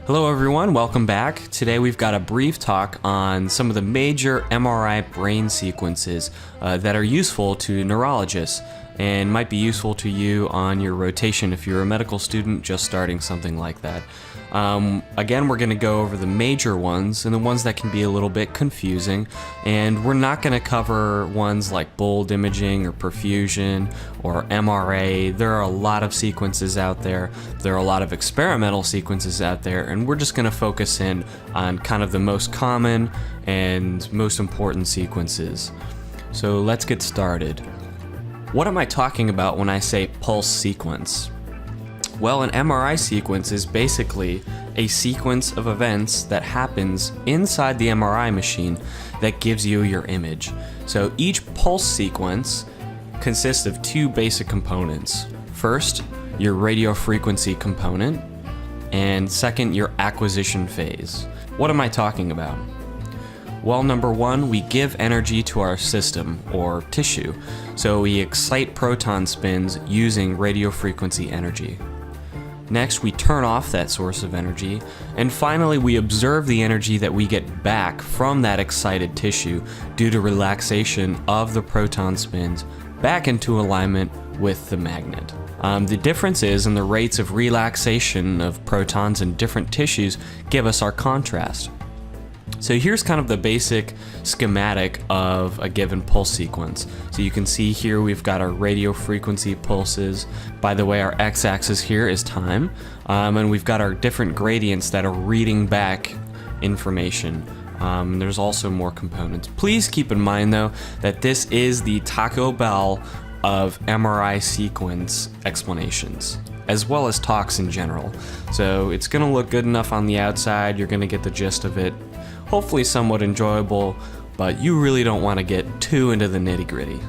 Hello everyone, welcome back. Today we've got a brief talk on some of the major MRI brain sequences that are useful to neurologists and might be useful to you on your rotation if you're a medical student just starting something like that. Again, we're going to go over the major ones and the ones that can be a little bit confusing, and we're not going to cover ones like bold imaging or perfusion or MRA. There are a lot of sequences out there. There are a lot of experimental sequences out there, and we're just going to focus in on kind of the most common and most important sequences. So let's get started. What am I talking about when I say pulse sequence? Well, an MRI sequence is basically a sequence of events that happens inside the MRI machine that gives you your image. So each pulse sequence consists of two basic components. First, your radiofrequency component, and second, your acquisition phase. What am I talking about? Well, number one, we give energy to our system or tissue. So we excite proton spins using radiofrequency energy. Next, we turn off that source of energy, and finally we observe the energy that we get back from that excited tissue due to relaxation of the proton spins back into alignment with the magnet. The differences in the rates of relaxation of protons in different tissues give us our contrast. So here's kind of the basic schematic of a given pulse sequence. So you can see here we've got our radio frequency pulses. By the way, our x-axis here is time, and we've got our different gradients that are reading back information. There's also more components. Please keep in mind though that this is the Taco Bell of MRI sequence explanations, as well as talks in general. So it's going to look good enough on the outside, you're going to get the gist of it. Hopefully somewhat enjoyable, but you really don't want to get too into the nitty-gritty.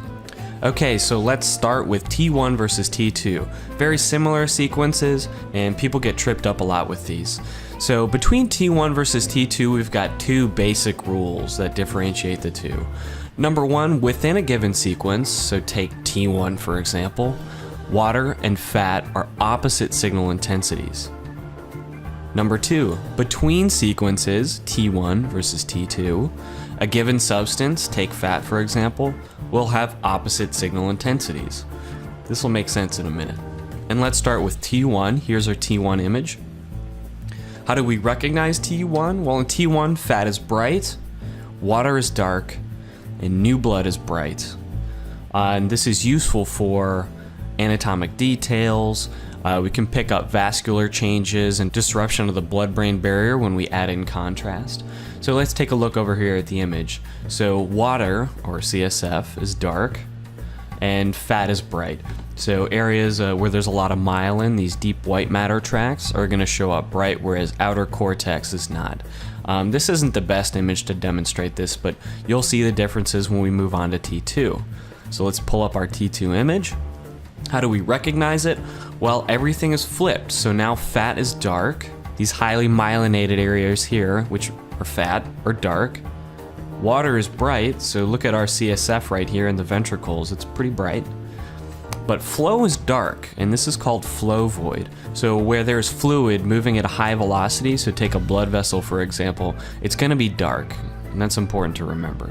Okay, so let's start with T1 versus T2. Very similar sequences, and people get tripped up a lot with these. So between T1 versus T2, we've got two basic rules that differentiate the two. Number one, within a given sequence, so take T1 for example, water and fat are opposite signal intensities. Number two, between sequences, T1 versus T2, a given substance, take fat for example, will have opposite signal intensities. This will make sense in a minute. And let's start with T1. Here's our T1 image. How do we recognize T1? Well, in T1, fat is bright, water is dark, and new blood is bright. And this is useful for anatomic details. We can pick up vascular changes and disruption of the blood-brain barrier when we add in contrast. So let's take a look over here at the image. So water, or CSF, is dark, and fat is bright. So areas where there's a lot of myelin, these deep white matter tracts, are going to show up bright, whereas outer cortex is not. This isn't the best image to demonstrate this, but you'll see the differences when we move on to T2. So let's pull up our T2 image. How do we recognize it? Well, everything is flipped, so now fat is dark. These highly myelinated areas here, which are fat, are dark. Water is bright, so look at our CSF right here in the ventricles, it's pretty bright. But flow is dark, and this is called flow void. So where there's fluid moving at a high velocity, so take a blood vessel for example, it's going to be dark, and that's important to remember.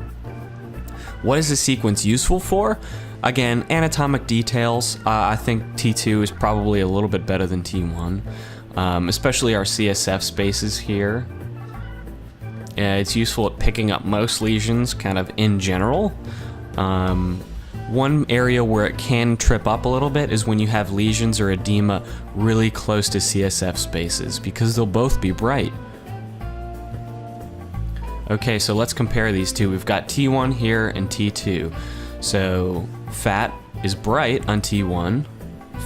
What is this sequence useful for? Again, anatomic details. I think T2 is probably a little bit better than T1, especially our CSF spaces here. It's useful at picking up most lesions kind of in general. One area where it can trip up a little bit is when you have lesions or edema really close to CSF spaces, because they'll both be bright. Okay, so let's compare these two. We've got T1 here and T2. So fat is bright on T1,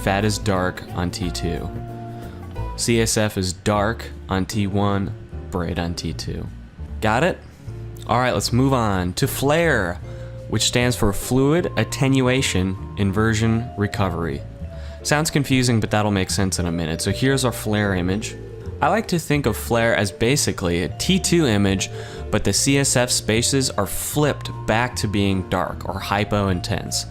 fat is dark on T2. CSF is dark on T1, bright on T2. Got it? Alright, let's move on to FLAIR, which stands for Fluid Attenuation Inversion Recovery. Sounds confusing, but that'll make sense in a minute. So here's our FLAIR image. I like to think of FLAIR as basically a T2 image, but the CSF spaces are flipped back to being dark or hypo-intense.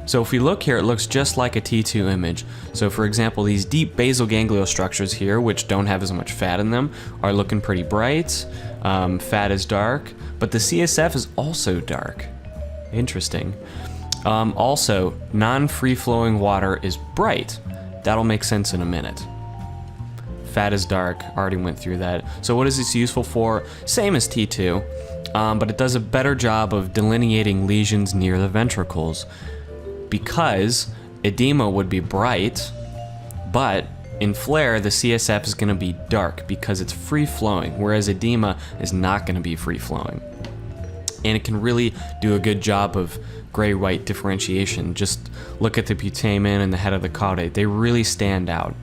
So if we look here, it looks just like a T2 image. So for example, these deep basal ganglial structures here, which don't have as much fat in them, are looking pretty bright. Fat is dark, but the CSF is also dark. Interesting. Also, non-free-flowing water is bright. That'll make sense in a minute. Fat is dark, already went through that. So what is this useful for? Same as T2, but it does a better job of delineating lesions near the ventricles, because edema would be bright, but in flare, the CSF is going to be dark because it's free-flowing, whereas edema is not going to be free-flowing. And it can really do a good job of gray-white differentiation. Just look at the putamen and the head of the caudate. They really stand out.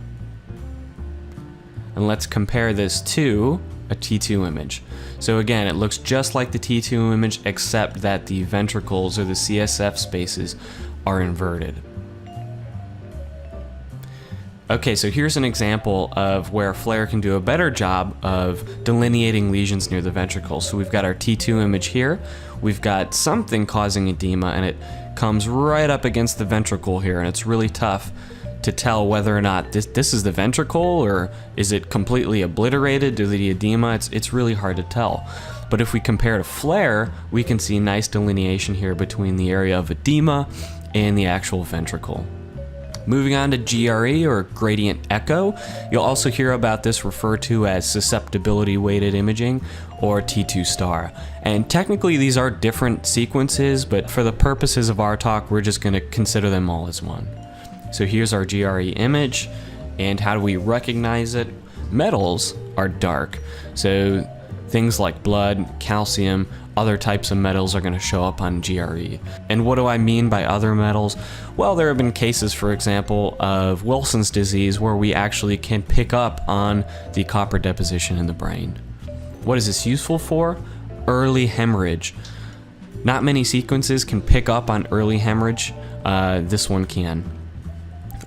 And let's compare this to a T2 image. So again, it looks just like the T2 image, except that the ventricles or the CSF spaces are inverted. Okay, so here's an example of where flare can do a better job of delineating lesions near the ventricles. So we've got our T2 image here. We've got something causing edema, and it comes right up against the ventricle here, and it's really tough to tell whether or not this is the ventricle, or is it completely obliterated due to the edema. It's really hard to tell. But if we compare to flare, we can see nice delineation here between the area of edema and the actual ventricle. Moving on to GRE, or gradient echo, you'll also hear about this referred to as susceptibility weighted imaging, or T2 star. And technically these are different sequences, but for the purposes of our talk, we're just going to consider them all as one. So here's our GRE image, and how do we recognize it? Metals are dark, so things like blood, calcium, other types of metals are going to show up on GRE. And what do I mean by other metals? Well, there have been cases, for example, of Wilson's disease where we actually can pick up on the copper deposition in the brain. What is this useful for? Early hemorrhage. Not many sequences can pick up on early hemorrhage. This one can.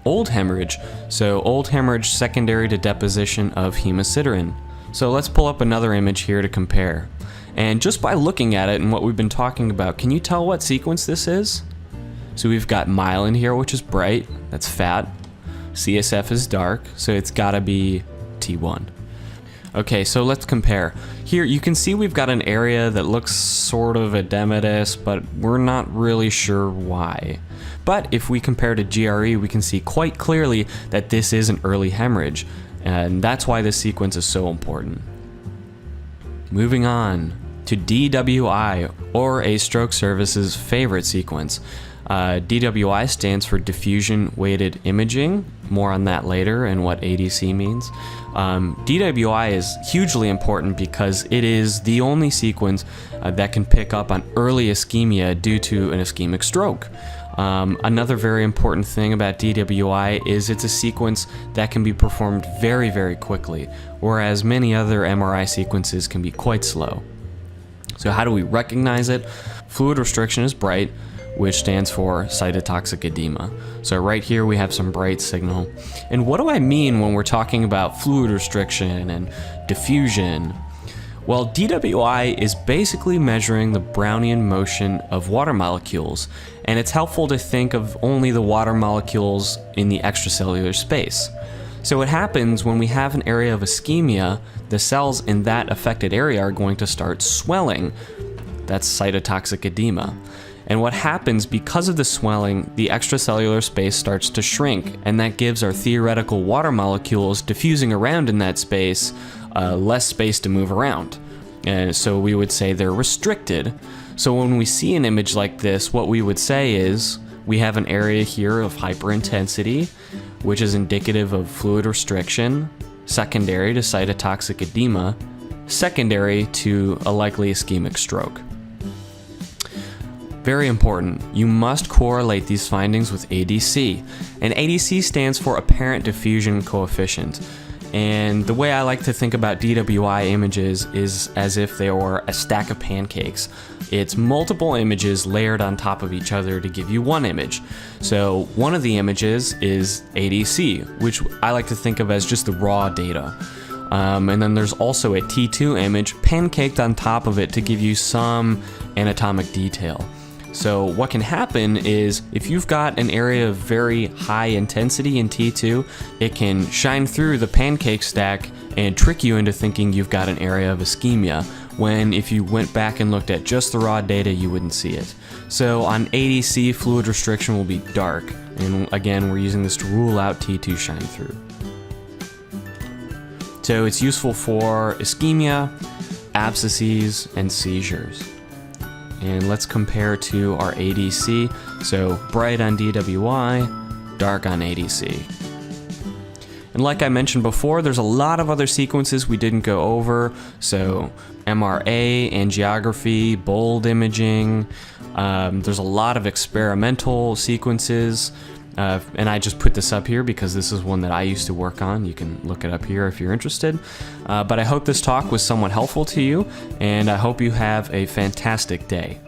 Old hemorrhage. So old hemorrhage secondary to deposition of hemosiderin. So let's pull up another image here to compare. And just by looking at it and what we've been talking about, can you tell what sequence this is? So we've got myelin here, which is bright, that's fat. CSF is dark, so it's gotta be T1. Okay, so let's compare. Here you can see we've got an area that looks sort of edematous, but we're not really sure why. But if we compare to GRE, we can see quite clearly that this is an early hemorrhage, and that's why this sequence is so important. Moving on to DWI, or a stroke service's favorite sequence. DWI stands for diffusion weighted imaging. More on that later and what ADC means. DWI is hugely important because it is the only sequence that can pick up on early ischemia due to an ischemic stroke. Another very important thing about DWI is it's a sequence that can be performed very, very quickly, whereas many other MRI sequences can be quite slow. So how do we recognize it? Fluid restriction is bright, which stands for cytotoxic edema. So right here we have some bright signal. And what do I mean when we're talking about fluid restriction and diffusion? Well, DWI is basically measuring the Brownian motion of water molecules, and it's helpful to think of only the water molecules in the extracellular space. So what happens when we have an area of ischemia, the cells in that affected area are going to start swelling. That's cytotoxic edema. And what happens because of the swelling, the extracellular space starts to shrink, and that gives our theoretical water molecules diffusing around in that space less space to move around. And so we would say they're restricted. So when we see an image like this, what we would say is we have an area here of hyperintensity, which is indicative of fluid restriction, secondary to cytotoxic edema, secondary to a likely ischemic stroke. Very important, you must correlate these findings with ADC. And ADC stands for apparent diffusion coefficient. And the way I like to think about DWI images is as if they were a stack of pancakes. It's multiple images layered on top of each other to give you one image. So one of the images is ADC, which I like to think of as just the raw data. And then there's also a T2 image pancaked on top of it to give you some anatomic detail. So what can happen is if you've got an area of very high intensity in T2, it can shine through the pancake stack and trick you into thinking you've got an area of ischemia, when if you went back and looked at just the raw data, you wouldn't see it. So on ADC, fluid restriction will be dark, and again, we're using this to rule out T2 shine through. So it's useful for ischemia, abscesses, and seizures. And let's compare to our ADC. So bright on DWI, dark on ADC. And like I mentioned before, there's a lot of other sequences we didn't go over. So MRA, angiography, bold imaging. There's a lot of experimental sequences. And I just put this up here because this is one that I used to work on. You can look it up here if you're interested. But I hope this talk was somewhat helpful to you, and I hope you have a fantastic day.